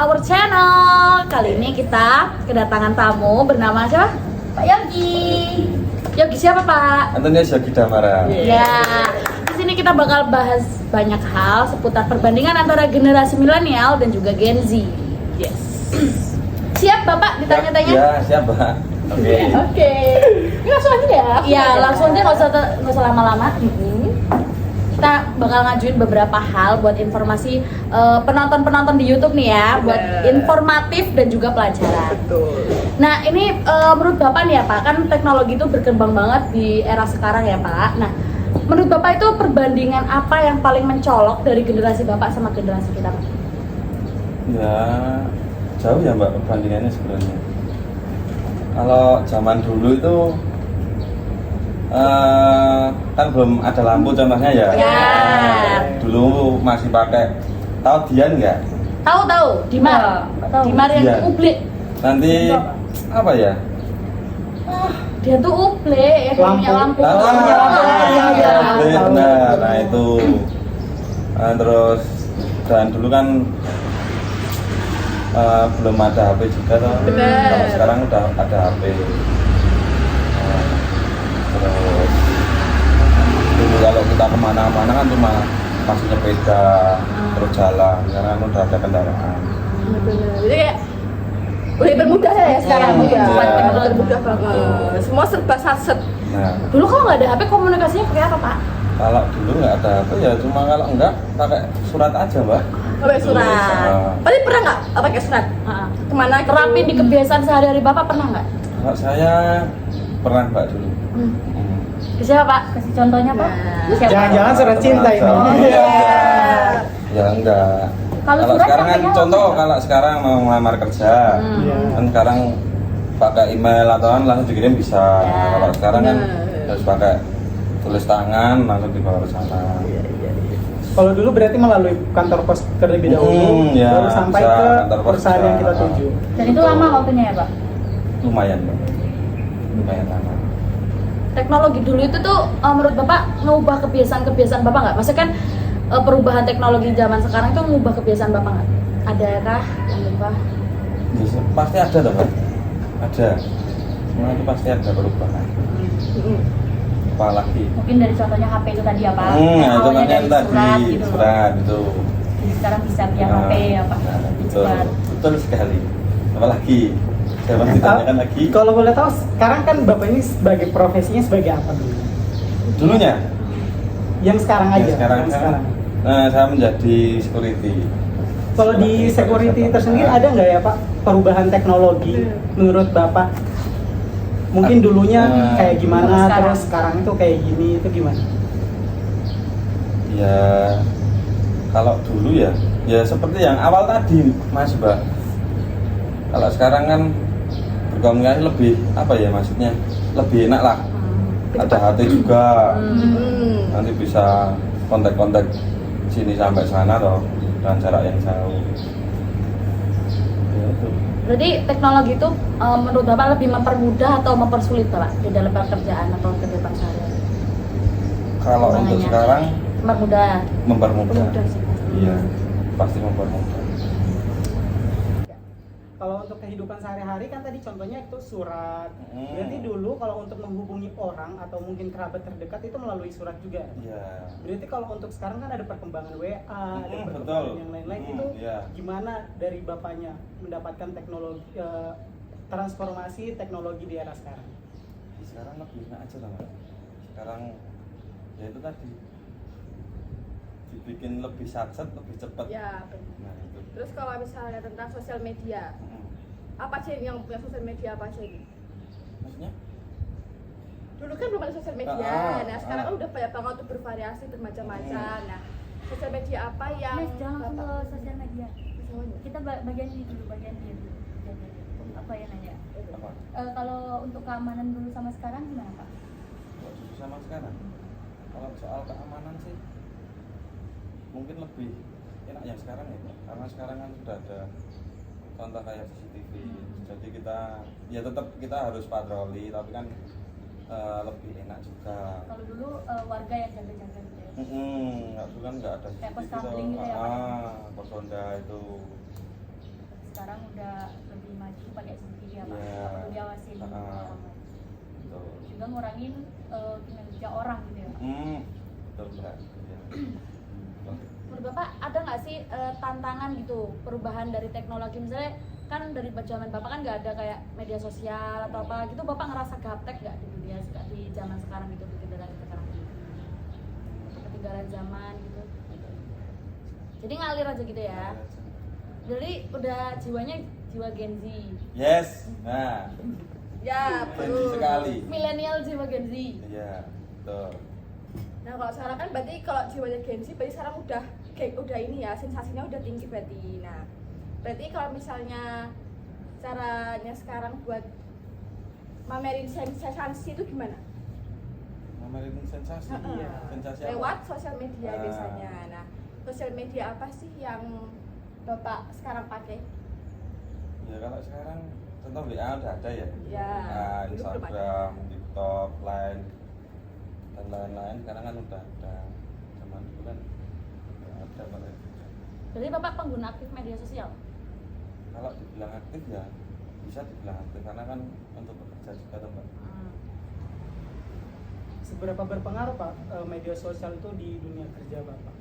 our channel. Kali ini kita kedatangan tamu bernama siapa? Pak Yogi. Yogi siapa Pak? Antonius Yogi Damara. Ya, di sini kita bakal bahas banyak hal seputar perbandingan antara generasi milenial dan juga Gen Z. Yes. Siap Bapak ditanya-tanya? Ya, siap Pak. Oke. Ini langsung aja ya? Iya, langsung aja nggak usah lama-lama. Kita bakal ngajuin beberapa hal buat informasi penonton-penonton di YouTube nih ya, buat informatif dan juga pelajaran. Betul. Nah ini menurut Bapak nih ya Pak, kan teknologi itu berkembang banget di era sekarang ya Pak. Nah menurut Bapak itu perbandingan apa yang paling mencolok dari generasi Bapak sama generasi kita Pak? Ya, jauh ya Mbak perbandingannya sebenarnya. Kalau zaman dulu itu kan belum ada lampu contohnya ya. Ya. Dulu masih pakai, tahu Dian nggak? Tahu Dimar, Dimar yang Dian. ublik. Nanti apa ya? Dia tuh ublik ya, dia punya lampu. Nah itu. Terus dan dulu kan belum ada HP juga toh. Bener. Kalau sekarang udah ada HP. Terus dulu kalau kita kemana-mana kan cuma masih sepeda, terus jalan, sekarang kan udah ada kendaraan. Benar. Jadi kayak udah bermudah ya sekarang ya. Iya. Bermudah banget. Semua serba satset. Nah, Dulu kalau nggak ada HP komunikasinya pakai apa Pak? kalau dulu nggak ada HP ya cuma kalau enggak pakai surat aja Mbak. Pakai surat. Tapi pernah nggak pakai surat? Kemana? gitu? Terapin di kebiasaan sehari-hari Bapak pernah nggak? Kalau saya pernah Mbak dulu. Ke siapa Pak? Kasih contohnya Pak. Nah. Siapa? Jangan-jangan surat cinta ini. Iya. Ya enggak. Kalau Kalau surat sekarang kan pakainya contoh apa? kalau sekarang mau ngelamar kerja, Iya. kan sekarang pakai email atau kan langsung dikirim bisa. Ya. Kalau sekarang kan Bener. harus pakai tulis tangan langsung dibawa ke sana. Kalau dulu berarti melalui kantor pos terlebih dahulu, Ya, baru sampai bisa, ke kantor pos perusahaan bisa. yang kita tuju. Dan itu lama waktunya ya Pak? Lumayan Mbak. Lumayan lama. Teknologi dulu itu tuh menurut Bapak ngubah kebiasaan-kebiasaan Bapak nggak? Maksudnya kan perubahan teknologi zaman sekarang itu ngubah kebiasaan Bapak nggak? Adakah yang berubah? Ya, pasti ada dong Mbak. Ada. Semua itu pasti ada perubahan. Apalagi. Mungkin dari contohnya HP itu tadi ya Pak? Nah, Awalnya contohnya dari tadi surat gitu loh. surat itu. Jadi sekarang bisa via HP ya Pak? Nah, betul, Cepat. betul sekali. Apalagi saya masih tanyakan lagi. Kalau boleh tahu, sekarang kan Bapak ini sebagai profesinya sebagai apa dulu? Dulunya, Yang sekarang aja. ya, sekarang, yang sekarang. saya menjadi security. Kalau di security tersendiri ada nggak ya Pak perubahan teknologi menurut Bapak? Mungkin dulunya kayak gimana, sekarang. terus sekarang itu kayak gini, itu gimana? Ya, kalau dulu ya seperti yang awal tadi, Mas Mbak. Kalau sekarang kan berkomunikasi lebih apa ya maksudnya lebih enak lah. Ada HT juga, nanti bisa kontak-kontak sini sampai sana loh dengan jarak yang jauh. Ya, itu. Berarti teknologi itu menurut Bapak lebih mempermudah atau mempersulit Pak di dalam pekerjaan atau kehidupan sehari-hari? Kalau untuk Hubungannya. sekarang Mempermudah. mempermudah. Mempermudah sih, pasti. Iya, pasti mempermudah. Kalau untuk kehidupan sehari-hari kan tadi contohnya itu surat. Berarti dulu kalau untuk menghubungi orang atau mungkin kerabat terdekat itu melalui surat juga. Iya. Berarti kalau untuk sekarang kan ada perkembangan WA, ada perkembangan betul. yang lain-lain Mm, itu iya. gimana dari bapaknya mendapatkan teknologi transformasi teknologi di era sekarang? Sekarang lebih enak aja lah Mbak. Sekarang ya itu tadi dibikin lebih satset, lebih cepat. Ya, benar. Nah itu. Terus kalau misalnya tentang sosial media, apa sih yang punya sosial media apa aja ini? Maksudnya? Dulu kan belum ada sosial media, nah sekarang kan udah banyak banget tuh bervariasi bermacam-macam. Nah, sosial media apa yang Mas, jangan langsung Bapak- ke sosial media. Semuanya. Kita bagian ini dulu, bagian dia dulu. Apa ya nanya? Apa? Kalau untuk keamanan dulu sama sekarang gimana Pak? Kalau dulu sama sekarang. Kalau soal keamanan sih mungkin lebih enak yang sekarang ya Mbak. Karena sekarang kan sudah ada contoh kayak CCTV. Jadi kita ya tetap kita harus patroli tapi kan lebih enak juga. Kalau dulu warga yang jaga-jaga gitu ya. Nggak dulu kan nggak ada Kayak pos CCTV kamling gitu ya, Pak? pos ronda itu. sekarang udah lebih maju pakai CCTV ya Pak, Iya. nggak perlu diawasin Ah. orang. Betul. Juga ngurangin kinerja orang gitu ya Pak. Betul Mbak. Iya. Betul. Menurut Bapak ada nggak sih tantangan gitu perubahan dari teknologi, misalnya kan dari zaman Bapak kan nggak ada kayak media sosial atau apa gitu, Bapak ngerasa gaptek nggak di dunia di zaman sekarang gitu, di generasi sekarang, ketinggalan zaman gitu, jadi ngalir aja gitu ya, jadi udah jiwanya jiwa Gen Z, Yes. Nah, Ya, tinggi betul. sekali. milenial jiwa Gen Z. Iya, betul. Nah kalau sekarang kan berarti kalau jiwanya Gen Z berarti sekarang udah ini ya, sensasinya udah tinggi berarti. Nah berarti kalau misalnya caranya sekarang buat mamerin sensasi itu gimana? Mamerin sensasi. Heeh. Sensasi apa? Lewat sosial media Ah. biasanya. Nah sosial media apa sih yang Bapak sekarang pakai? Ya kalau sekarang contoh WA udah ada ya. Ya, Nah, dulu belum ada. Instagram, TikTok, Line dan lain-lain sekarang kan udah ada. Zaman dulu kan nggak ada Pak. Berarti Bapak pengguna aktif media sosial? Kalau dibilang aktif ya bisa dibilang aktif karena kan untuk bekerja juga tuh Mbak. Seberapa berpengaruh Pak media sosial itu di dunia kerja Bapak?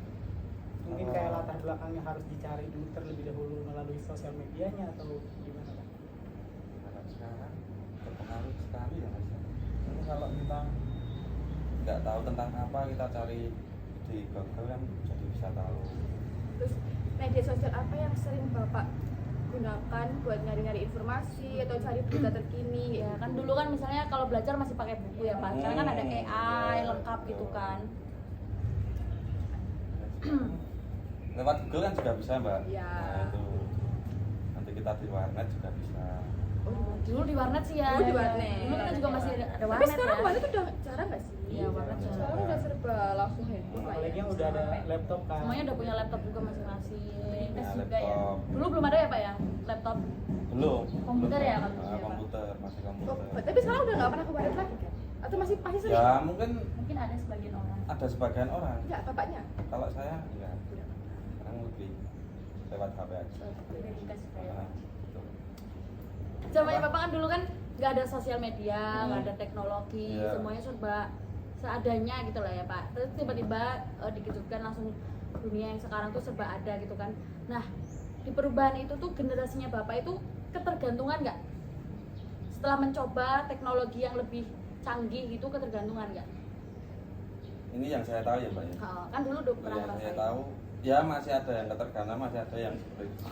Mungkin kayak latar belakangnya harus dicari dulu terlebih dahulu melalui sosial medianya atau gimana Pak? Kalau sekarang berpengaruh sekali ya Mas. Ini kalau kita nggak tahu tentang apa kita cari di Google kan jadi bisa tahu. Terus media sosial apa yang sering Bapak gunakan buat nyari-nyari informasi atau cari berita terkini? Ya kan dulu kan misalnya kalau belajar masih pakai buku ya Pak, sekarang kan ada AI lengkap gitu kan. Lewat Google kan juga bisa Mbak. Iya. Nah, itu nanti kita di warnet juga bisa. Oh, dulu di warnet sih ya. Dulu di warnet. Dulu kita juga masih ada Tapi warnet sekarang ya. warnet udah jarang nggak sih? Iya, warnet jarang. Sekarang udah serba langsung handphone lah Apalagi ya. yang udah ada laptop kan. Semuanya udah punya laptop juga masing-masing. Tes Nah, juga ya. laptop. Dulu belum ada ya Pak ya laptop. Belum. Komputer belum. ya, kalau dulu ya, Pak? Komputer, masih Oh, komputer. tapi sekarang udah nggak pernah ke warnet lagi kan? Atau masih sering? Ya mungkin Mungkin ada sebagian orang. ada sebagian orang. Enggak, bapaknya. Kalau saya enggak. Sekarang lebih lewat HP aja. Identitas supaya Nah, betul. Zamannya Bapak kan dulu kan nggak ada sosial media, nggak ada teknologi, Iya. semuanya serba seadanya gitu lah ya Pak. Terus tiba-tiba dikejutkan langsung dunia yang sekarang tuh serba ada gitu kan. Nah di perubahan itu tuh generasinya Bapak itu ketergantungan nggak? Setelah mencoba teknologi yang lebih canggih gitu ketergantungan nggak? Ini yang saya tahu ya Mbak ya. Kan dulu udah pernah Yang saya ngerasain. tahu ya masih ada yang ketergantungan, masih ada yang seperti itu.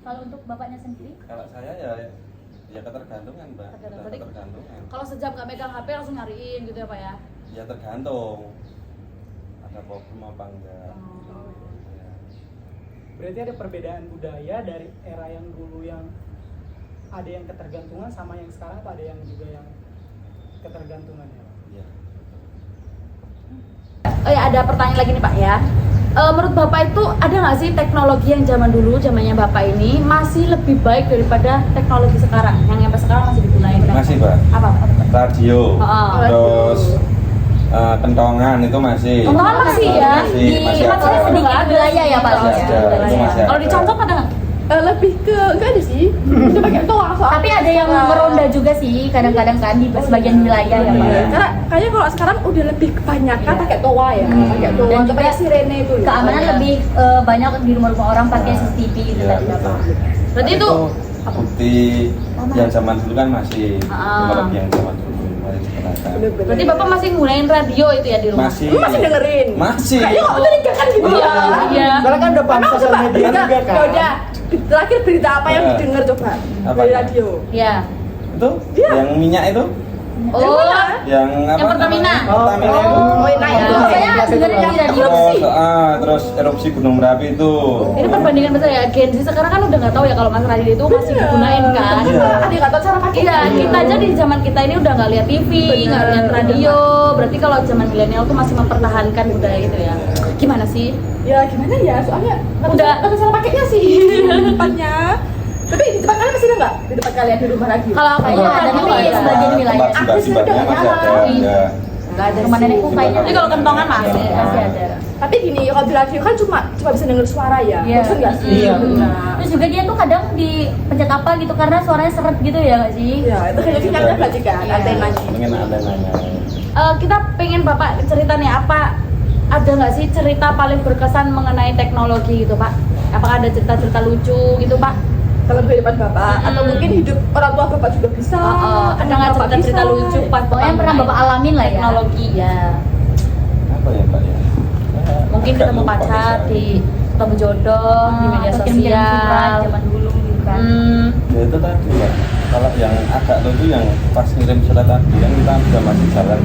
Kalau untuk bapaknya sendiri, Kalau saya ya ketergantungan Mbak. Tergantung. Udah Berarti ketergantungan. Kalau sejam nggak megang HP langsung nyariin gitu ya Pak ya? Ya tergantung ada problem apa enggak. Oh. Ya. Berarti ada perbedaan budaya dari era yang dulu yang ada yang ketergantungan sama yang sekarang, atau ada yang juga yang ketergantungan ya Pak? Iya. Oh ya, ada pertanyaan lagi nih Pak ya. Menurut Bapak itu ada nggak sih teknologi yang zaman dulu, zamannya Bapak ini masih lebih baik daripada teknologi sekarang yang sampai sekarang masih digunakan? Masih Mbak. Apa? Radio. Oh. Terus kentongan itu masih. Kentongan masih ya? Masih Tempat saya ada. sedikit wilayah ya Pak. Masih ada, itu masih Kalau ada. dicontoh ada nggak? Lebih ke enggak ada sih. Udah pakai toa soalnya. tapi ada yang meronda juga sih kadang-kadang kan di sebagian wilayah ya Pak. Iya. Karena kayaknya kalau sekarang udah lebih kebanyakan Iya. pakai toa ya, pakai toa. Dan Atau juga pakai sirene itu. loh. Keamanan Iya. lebih banyak di rumah-rumah orang pakai CCTV gitu Iya, tadi Bapak. betul. Berarti Nah, itu bukti yang zaman dulu kan masih teknologi yang zaman dulu masih digunakan. Bener-bener. berarti Bapak masih nggunain radio itu ya di rumah? Masih. Masih dengerin. Masih. Kayaknya kok mencurigakan gitu ya. Iya. Sekarang kan udah paham Emang sosial coba media berita, juga kan? ya udah. Terakhir berita apa yang didengar coba? Apa Dari ya? radio. Iya. Itu Iya. yang minyak itu, Oh, yang apa? Yang Pertamina? namanya? Pertamina itu. Oh, nah itu Oh, saya biasa dengerin juga. yang radio Terus, sih. terus erupsi Gunung Merapi itu. ini perbandingan besar ya. Gen Z sekarang kan udah nggak tahu ya kalau Mas radio itu masih digunain kan? Iya. Ada yang nggak tahu cara pakai. Iya, kita aja di zaman kita ini udah nggak lihat TV, nggak lihat radio. Berarti kalau zaman milenial tuh masih mempertahankan budaya itu ya. Gimana sih? Ya gimana ya? Soalnya nggak Udah. tahu cara pakainya sih tempatnya. Tapi di tempat kalian masih ada nggak? Di tempat kalian di rumah radio? Kalau aku Kayaknya ada tapi di sebagian wilayah. Tempat simbah-simbahnya masih ada. Iya. Ada. Nggak ada Rumah sih. nenekku kayaknya Tapi kalau kentongan masih masih ada. Tapi gini, kalau di radio kan cuma bisa denger suara ya. Iya. Betul nggak sih? Iya. Nah, Terus juga dia tuh kadang dipencet apa gitu karena suaranya seret gitu ya nggak sih? ya itu kan sinyalnya berarti kan Iya. antenanya. Pengen ada nanya. Kita pengen Bapak cerita nih, apa ada nggak sih cerita paling berkesan mengenai teknologi gitu Pak? Apakah ada cerita-cerita lucu gitu Pak? Dalam kehidupan bapak atau mungkin hidup orang tua bapak juga bisa. Ada nggak Bapak cerita-cerita bisa. lucu pas Pokoknya yang pernah mengenai Bapak alamin lah ya. teknologi ya? Apa ya Pak ya? Mungkin Agak ketemu lupa pacar saya. di ketemu jodoh di media atau kirim-kirim surat sosial. zaman dulu gitu kan. Ya itu tadi ya. Kalau yang agak lucu yang pas ngirim surat tadi kan kita juga masih jalan.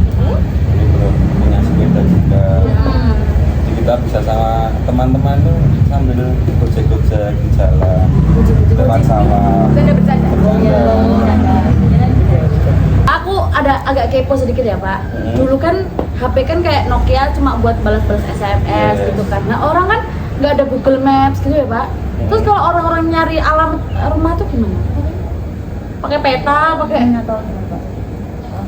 Jadi belum punya sepeda juga. Jadi kita bisa sama teman-teman tuh sambil gojek-gojek di jalan, lewat sawah. Bercanda. Iya. Iya. Aku ada agak kepo sedikit ya Pak. Dulu kan HP kan kayak Nokia cuma buat balas-balas SMS Iya. gitu kan. Nah orang kan nggak ada Google Maps gitu ya Pak. Terus kalau orang-orang nyari alamat rumah tuh gimana? Pakai peta, pakai Nggak tahu kenapa.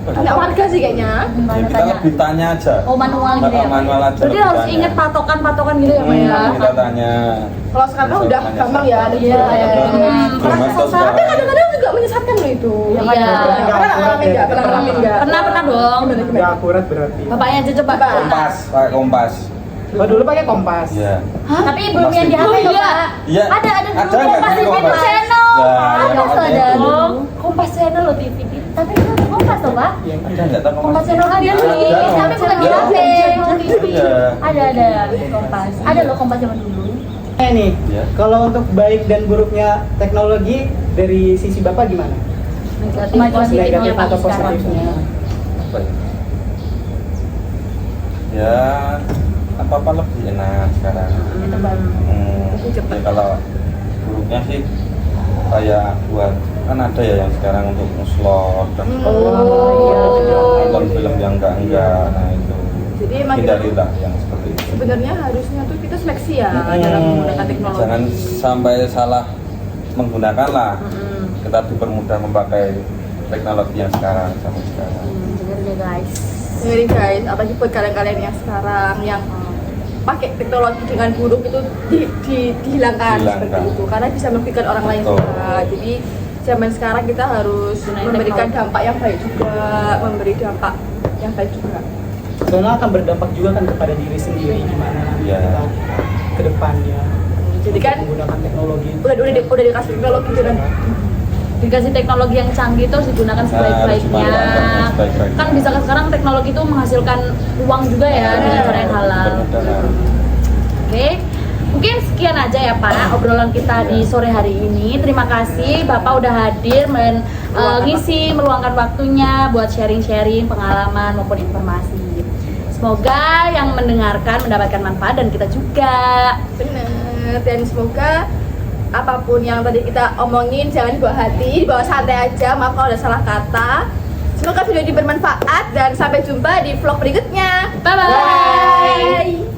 Anak warga sih kayaknya. Ya, kita lebih tanya aja. Oh, manual gitu ya, Pak? Manual aja. Berarti lebih harus tanya. inget patokan-patokan gitu ya Pak ya. Kita tanya. Kalau sekarang kan udah gampang ya ada Iya. Belum masuk Tapi sekarang. kadang-kadang juga menyesatkan loh itu. Iya. Pernah ngalamin nggak? Pernah ngalamin nggak? Pernah dong. Nggak akurat berarti. Bapaknya aja coba. Kompas, pakai kompas. Oh, dulu pakai kompas. Iya. Tapi belum yang di HP Oh, loh iya. Pak. Iya. Ada Ada dulu nggak Kompas di TV Kompas? channel. Nah, Ada yang tuh ada ada itu. dulu. Kompas channel loh TV. Tapi itu ada Kompas loh Pak. Yang Ada nggak tahu Kompas channel kan dia Ada. nih. Tapi bukan di Ada. HP. Iya. Ada Kompas. Ada loh Kompas zaman dulu. nih, Iya. kalau untuk baik dan buruknya teknologi dari sisi Bapak gimana? Negatif, positif, Negatif Pak, atau sekarang. positifnya? Apa ya? Ya, apa-apa lebih enak sekarang. Itu baru. Lebih cepat. Ya kalau buruknya sih kayak buat kan ada ya yang sekarang untuk nge-slot dan nonton film yang enggak, nah itu Jadi emang kita hindarilah yang seperti itu. sebenarnya harusnya tuh kita seleksi ya Hmm. dalam menggunakan teknologi. Jangan sampai salah menggunakan lah. Kita dipermudah memakai teknologi yang sekarang sampai sekarang. Bener deh guys. Dengerin guys, apalagi buat kalian-kalian yang sekarang yang pakai teknologi dengan buruk itu dihilangkan seperti Dihilangkan. itu karena bisa merugikan orang lain Betul. juga. Jadi zaman sekarang kita harus Gunain memberikan teknologi. dampak yang baik juga, memberi dampak yang baik juga. Soalnya akan berdampak juga kan kepada diri sendiri gimana nanti Iya. kita ke depannya. Jadi kan menggunakan teknologi. udah dikasih teknologi dengan Dikasih teknologi yang canggih terus digunakan sebaik-baiknya. dimanfaatkan sebaik-baiknya. Kan bisa sekarang teknologi itu menghasilkan uang juga ya dengan cara yang halal. Dipermudah. Oke, mungkin sekian aja ya Pak obrolan kita di sore hari ini. Terima kasih Bapak udah hadir ngisi meluangkan waktunya buat sharing-sharing pengalaman maupun informasi. Semoga yang mendengarkan mendapatkan manfaat dan kita juga. bener, dan semoga apapun yang tadi kita omongin jangan dibawa hati, dibawa santai aja. Maaf kalau ada salah kata. Semoga video ini bermanfaat dan sampai jumpa di vlog berikutnya. Bye-bye. Bye.